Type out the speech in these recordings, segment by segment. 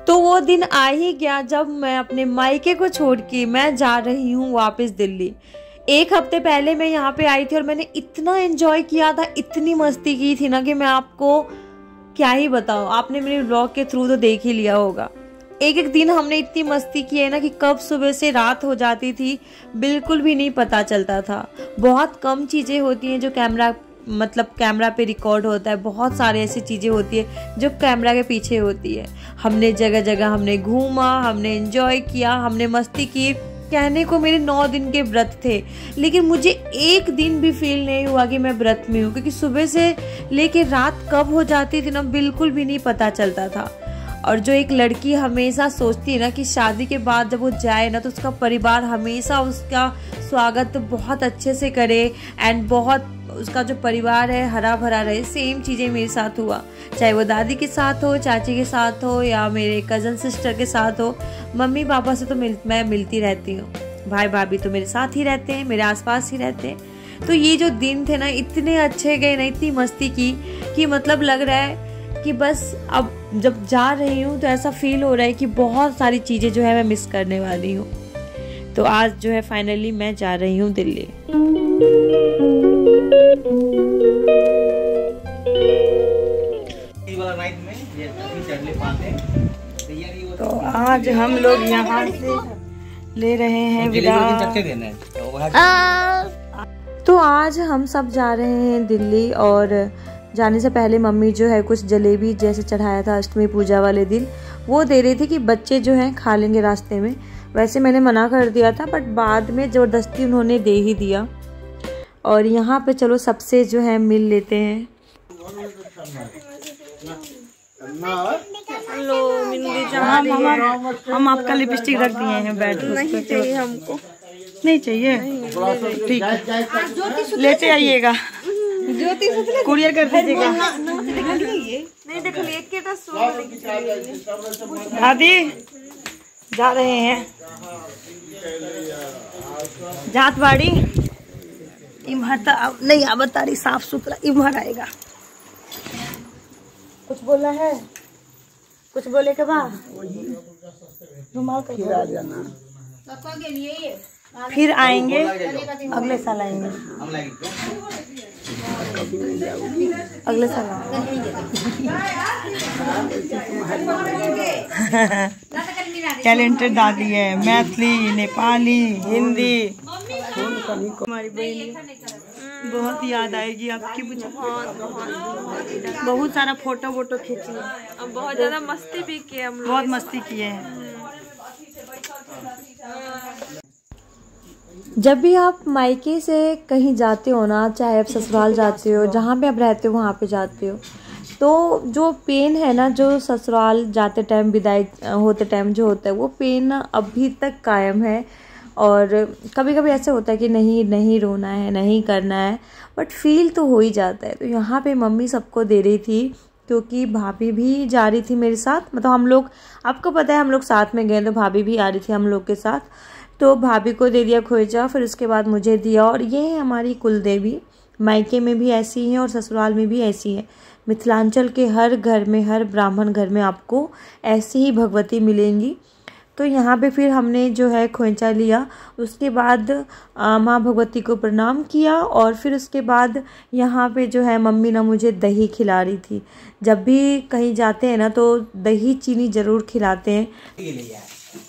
तो वो दिन आ ही गया जब मैं अपने मायके को छोड़ के मैं जा रही हूँ वापस दिल्ली। 1 हफ्ते पहले मैं यहाँ पे आई थी और मैंने इतना एंजॉय किया था, इतनी मस्ती की थी ना कि मैं आपको क्या ही बताऊँ। आपने मेरे व्लॉग के थ्रू तो देख ही लिया होगा। एक एक दिन हमने इतनी मस्ती की है ना कि कब सुबह से रात हो जाती थी बिल्कुल भी नहीं पता चलता था। बहुत कम चीज़ें होती हैं जो कैमरा पे रिकॉर्ड होता है, बहुत सारी ऐसी चीज़ें होती है जो कैमरा के पीछे होती है। हमने जगह जगह हमने घूमा, हमने एंजॉय किया, हमने मस्ती की। कहने को मेरे 9 दिन के व्रत थे, लेकिन मुझे एक दिन भी फील नहीं हुआ कि मैं व्रत में हूँ, क्योंकि सुबह से लेके रात कब हो जाती थी ना बिल्कुल भी नहीं पता चलता था। और जो एक लड़की हमेशा सोचती है ना कि शादी के बाद जब वो जाए ना तो उसका परिवार हमेशा उसका स्वागत बहुत अच्छे से करे एंड बहुत उसका जो परिवार है हरा भरा रहे, सेम चीज़ें मेरे साथ हुआ। चाहे वो दादी के साथ हो, चाची के साथ हो या मेरे कज़न सिस्टर के साथ हो। मम्मी पापा से तो मैं मिलती रहती हूँ, भाई भाभी तो मेरे साथ ही रहते हैं, मेरे आसपास ही रहते हैं। तो ये जो दिन थे ना इतने अच्छे गए ना, इतनी मस्ती की कि मतलब लग रहा है कि बस अब जब जा रही हूँ तो ऐसा फील हो रहा है कि बहुत सारी चीज़ें जो है मैं मिस करने वाली हूँ। तो आज जो है फाइनली मैं जा रही हूँ दिल्ली। तो आज हम लोग यहाँ से ले रहे हैं विदा। तो आज हम सब जा रहे हैं दिल्ली और जाने से पहले मम्मी जो है कुछ जलेबी जैसे चढ़ाया था अष्टमी पूजा वाले दिन वो दे रही थी कि बच्चे जो हैं खा लेंगे रास्ते में। वैसे मैंने मना कर दिया था बट बाद में ज़बरदस्ती उन्होंने दे ही दिया। और यहाँ पे चलो सबसे जो है मिल लेते हैं। हेलो मिंदी जान, हम आपका लिपस्टिक रख दिए हैं बेड पे। नहीं चाहिए हमको, नहीं चाहिए, ठीक है लेते आइएगा, कुरियर कर दीजिएगा। नहीं देखो लेके दादी जा रहे हैं जातवाड़ी। इमहर नहीं अब तारी साफ सुथरा इमहर आएगा। कुछ बोला है, कुछ बोले के बाद रुमाल फिर आएंगे, अगले साल आएंगे, अगले साल टैलेंटेड दादी है, मैथिली, नेपाली, हिंदी। हमारी बहन बहुत याद आएगी आपकी मुझे। बहुत सारा फोटो वोटो खींची है, बहुत ज्यादा मस्ती भी की हम लोग, बहुत मस्ती किए हैं। जब भी आप मायके से कहीं जाते हो ना, चाहे आप ससुराल जाते हो, जहाँ पे आप रहते हो वहाँ पे जाते हो, तो जो पेन है ना जो ससुराल जाते टाइम विदाई होते टाइम जो होता है वो पेन अभी तक कायम है। और कभी कभी ऐसे होता है कि नहीं रोना है, नहीं करना है, बट फील तो हो ही जाता है। तो यहाँ पे मम्मी सबको दे रही थी क्योंकि भाभी भी जा रही थी मेरे साथ। मतलब हम लोग, आपको पता है हम लोग साथ में गए तो भाभी भी आ रही थी हम लोग के साथ। तो भाभी को दे दिया खोइचा, फिर उसके बाद मुझे दिया। और ये है हमारी कुल देवी, मायके में भी ऐसी हैं और ससुराल में भी ऐसी हैं। मिथिलांचल के हर घर में, हर ब्राह्मण घर में आपको ऐसी ही भगवती मिलेंगी। तो यहाँ पे फिर हमने जो है खोइचा लिया, उसके बाद माँ भगवती को प्रणाम किया और फिर उसके बाद यहाँ पे जो है मम्मी ना मुझे दही खिला रही थी। जब भी कहीं जाते हैं ना तो दही चीनी ज़रूर खिलाते हैं।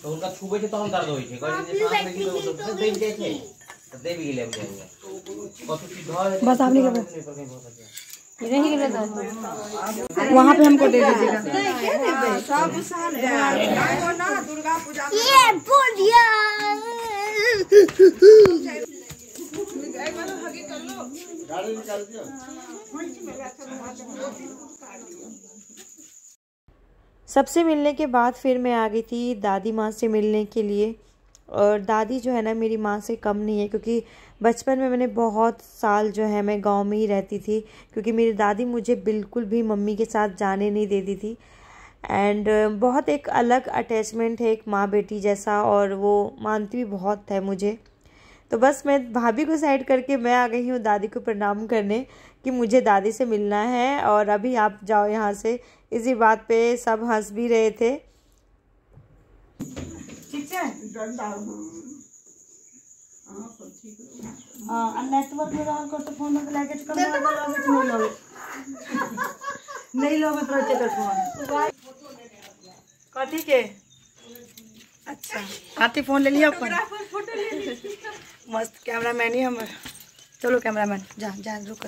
तो उनका छुबे से तখন दर्द होई छे कहि जे सांस में गिरे तो सब देवी जाय छे तो देवी गिले हम जाएंगे कत चीज घर है बस आपने के नहीं गिले था वहां पे हमको दे दीजिएगा। सब साल है ना दुर्गा पूजा ये बोलिया एक बार हगी कर लो, गाड़ी निकाल दियो। सबसे मिलने के बाद फिर मैं आ गई थी दादी माँ से मिलने के लिए। और दादी जो है ना मेरी माँ से कम नहीं है, क्योंकि बचपन में मैंने बहुत साल जो है मैं गांव में ही रहती थी, क्योंकि मेरी दादी मुझे बिल्कुल भी मम्मी के साथ जाने नहीं देती थी। एंड बहुत एक अलग अटैचमेंट है एक माँ बेटी जैसा, और वो मानती भी बहुत है मुझे। तो बस मैं भाभी को साइड करके मैं आ गई हूँ दादी को प्रणाम करने कि मुझे दादी से मिलना है और अभी आप जाओ यहाँ से। इसी बात पे सब हंस भी रहे थे। क्या हाँ नेटवर्क में रहा कर तो फोन में लेके नहीं लोगे तो चेक फोन कथी के अच्छा हाथी फोन ले लिया अपन मस्त कैमरामैन ही हम। चलो कैमरामैन जा जा रुक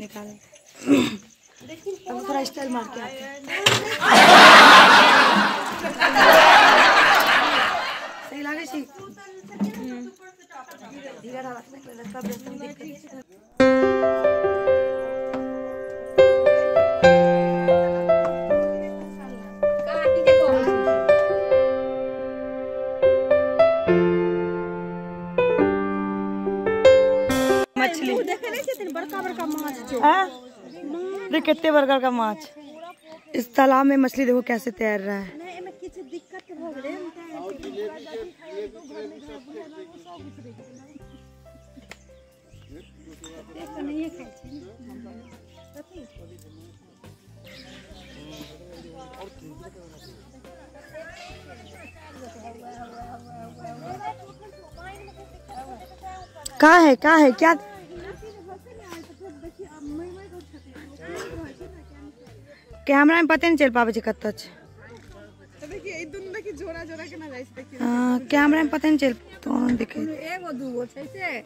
निकाले अब थोड़ा स्टाइल मार के आते हैं। सही लगे सी मछली बड़का बड़का माछ देख कितने बर्गर का माछ। इस तालाब में मछली देखो कैसे तैर रहा है। कहाँ है क्या कैमरा में पता नहीं चल पावे कत कैमरा में पता नहीं चल तो दिखे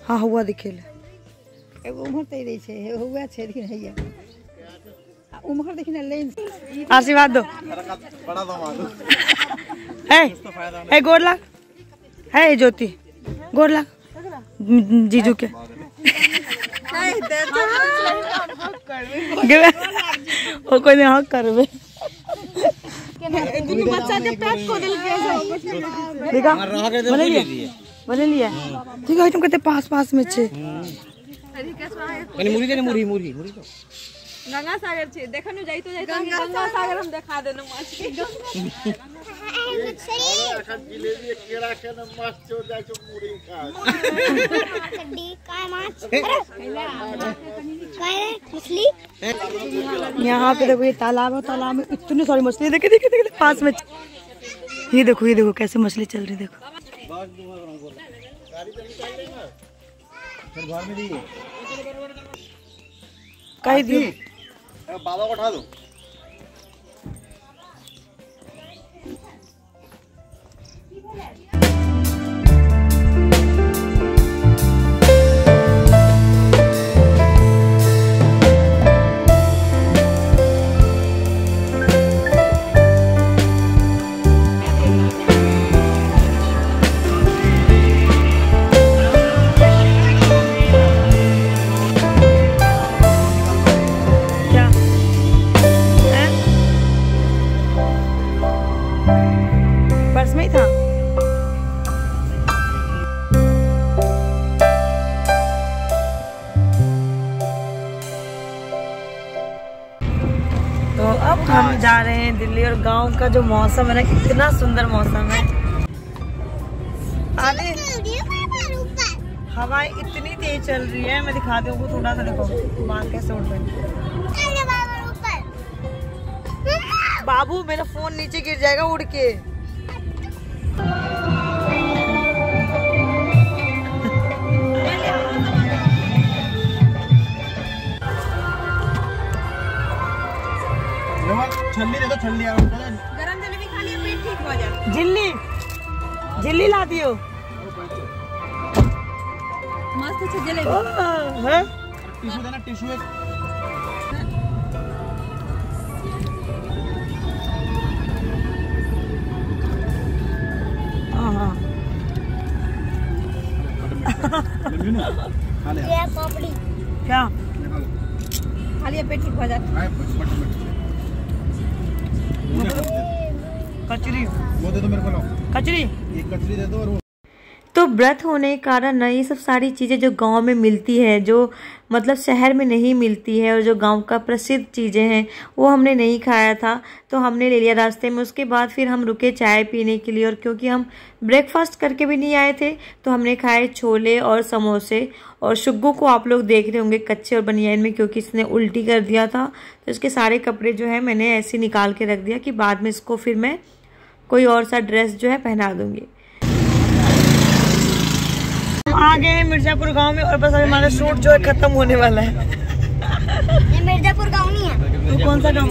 हाँ हुआ दिखे आशीर्वाद दो है गोर लाग है ज्योति गोर लाग जीजू के ओ कोई नहीं हक करबे बच्चा के पैक को दिल के देखा बने लिया ठीक है तुम कहते पास में छे कनी मुरी दे मुरी तो गंगा सागर छे देखनु जाई तो गंगा सागर हम दिखा देना माछ के जिलेबी केरा के न माछ चो जाय छो मुरी खा काय माछ काय मछली। यहाँ पे देखो ये तालाब है तालाब में इतनी सारी मछली देखे पास में ये देखो कैसे मछली चल रही देखो कहीं दी बाबा को उठा दो हम जा रहे हैं दिल्ली और गांव का जो मौसम है ना इतना सुंदर मौसम है। आने हवाएं इतनी तेज चल रही है मैं दिखाती हूँ थोड़ा सा देखो बाल कैसे उड़ रहे बाबू मेरा फोन नीचे गिर जाएगा उड़ के। छल्ली दे दो छल्ली गरम जलेबी खा लिया पेट ठीक हो जाए। झिल्ली ला दियो मस्त है जलेबी है टिश्यू देना टिश्यू एक हां खा ले ये पापड़ी क्या खा लिया पेट ठीक हो जाए। कचरी वो दे दो मेरे को लो कचरी एक कचरी दे दो और तो व्रत होने के कारण ना ये सब सारी चीज़ें जो गांव में मिलती है जो मतलब शहर में नहीं मिलती है और जो गांव का प्रसिद्ध चीज़ें हैं वो हमने नहीं खाया था तो हमने ले लिया रास्ते में। उसके बाद फिर हम रुके चाय पीने के लिए और क्योंकि हम ब्रेकफास्ट करके भी नहीं आए थे तो हमने खाए छोले और समोसे। और शुग्गू को आप लोग देख रहे होंगे कच्चे और बनियान में क्योंकि इसने उल्टी कर दिया था तो इसके सारे कपड़े जो है मैंने ऐसे निकाल के रख दिया कि बाद में इसको फिर मैं कोई और सा ड्रेस जो है पहना दूंगी। आ गए हैं मिर्जापुर गांव में और बस अभी हमारा शूट जो है खत्म होने वाला है। ये मिर्जापुर गाँव नहीं है। तो कौन सा गाँव?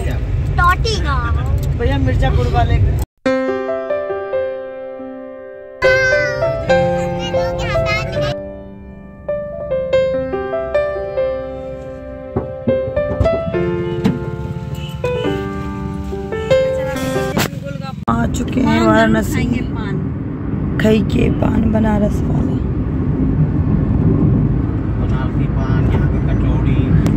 टॉटी गाँव। भैया मिर्जापुर वाले। आ चुके हैं वाराणसी। खाई के पान बनारस वाले।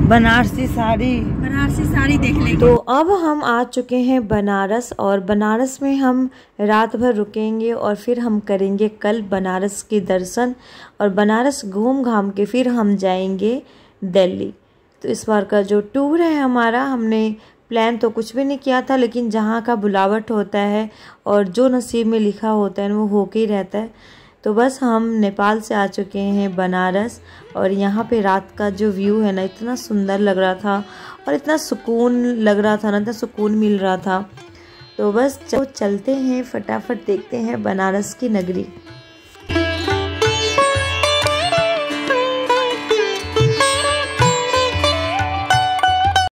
बनारसी साड़ी देख लेंगे। तो अब हम आ चुके हैं बनारस और बनारस में हम रात भर रुकेंगे और फिर हम करेंगे कल बनारस के दर्शन और बनारस घूम घाम के फिर हम जाएंगे दिल्ली। तो इस बार का जो टूर है हमारा, हमने प्लान तो कुछ भी नहीं किया था, लेकिन जहाँ का बुलावट होता है और जो नसीब में लिखा होता है वो होके ही रहता है। तो बस हम नेपाल से आ चुके हैं बनारस और यहाँ पे रात का जो व्यू है ना, इतना सुंदर लग रहा था और इतना सुकून लग रहा था ना, इतना सुकून मिल रहा था। तो बस चलते हैं, फटाफट देखते हैं बनारस की नगरी।